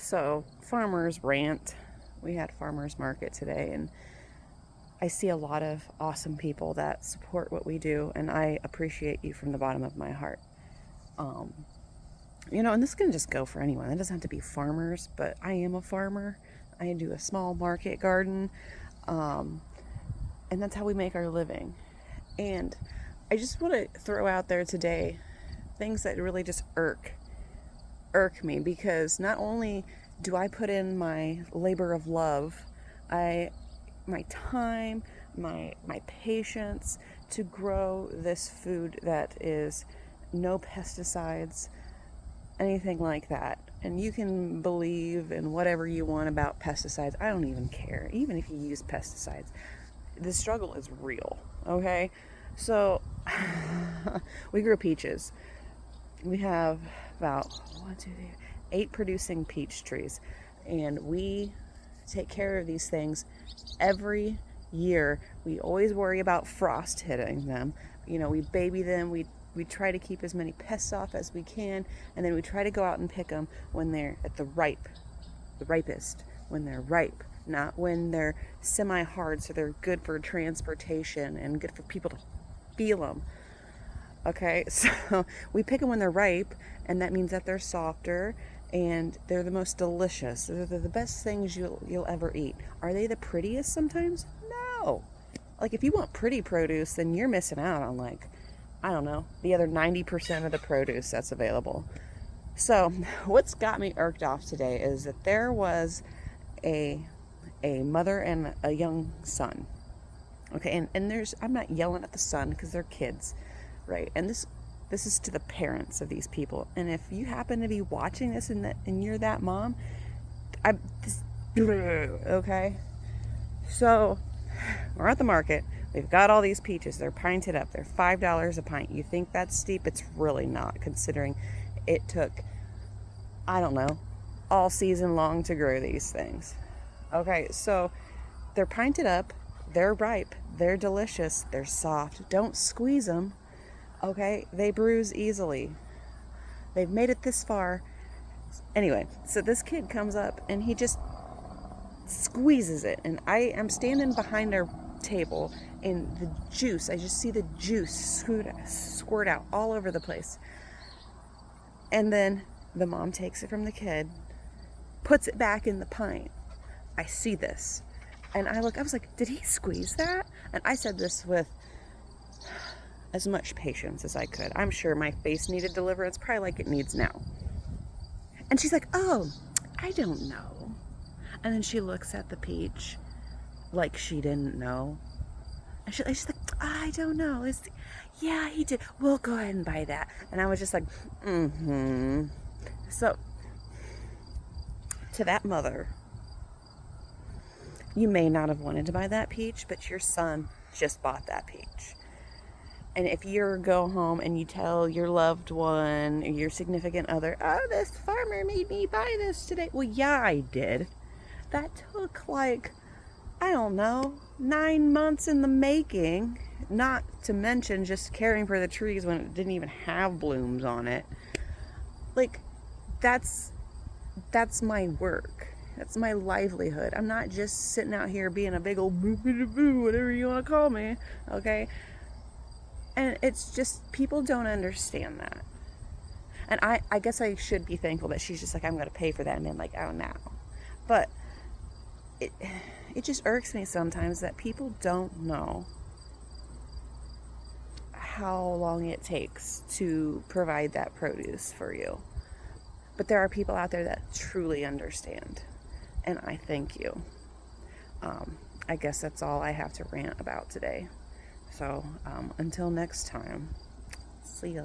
So, farmers rant. We had farmers market today, and I see a lot of awesome people that support what we do, and I appreciate you from the bottom of my heart. Um, and this can just go for anyone. It doesn't have to be farmers, but I am a farmer. I do a small market garden, and that's how we make our living. And I just want to throw out there today things that really just irk me, because not only do I put in my labor of love, my time, my patience to grow this food that is no pesticides, anything like that. And you can believe in whatever you want about pesticides. I don't even care. Even if you use pesticides, the struggle is real, okay? So we grew peaches. We have about 8 producing peach trees, and we take care of these things every year. We always worry about frost hitting them. We baby them. We try to keep as many pests off as we can, and then we try to go out and pick them when they're at the ripest, when they're ripe, not when they're semi-hard, so they're good for transportation and good for people to feel them. Okay, so we pick them when they're ripe, and that means that they're softer and they're the most delicious. They're the best things you'll ever eat. Are they the prettiest sometimes? No. Like, if you want pretty produce, then you're missing out on, I don't know, the other 90% of the produce that's available. So what's got me irked off today is that there was a mother and a young son. Okay, and I'm not yelling at the son because they're kids, right? And this is to the parents of these people. And if you happen to be watching this and you're that mom, okay? So we're at the market. We've got all these peaches. They're pinted up. They're $5 a pint. You think that's steep? It's really not, considering it took, I don't know, all season long to grow these things. Okay, so they're pinted up. They're ripe. They're delicious. They're soft. Don't squeeze them. Okay, they bruise easily. They've made it this far. Anyway, so this kid comes up and he just squeezes it, and I am standing behind our table, and the juice, I just see the juice squirt out all over the place. And then the mom takes it from the kid, puts it back in the pint. I see this, and I was like, did he squeeze that? And I said this with as much patience as I could. I'm sure my face needed deliverance, probably like it needs now. And she's like, oh, I don't know. And then she looks at the peach like she didn't know. And she's like, I don't know. Yeah, he did. We'll go ahead and buy that. And I was just like, So, to that mother, you may not have wanted to buy that peach, but your son just bought that peach. And if you go home and you tell your loved one, or your significant other, oh, this farmer made me buy this today. Well, yeah, I did. That took I don't know, 9 months in the making. Not to mention just caring for the trees when it didn't even have blooms on it. That's my work. That's my livelihood. I'm not just sitting out here being a big old boo, whatever you want to call me, okay? And it's just, people don't understand that. And I guess I should be thankful that she's just like, I'm going to pay for that. And then oh, no. But it just irks me sometimes that people don't know how long it takes to provide that produce for you. But there are people out there that truly understand. And I thank you. I guess that's all I have to rant about today. So until next time, see ya.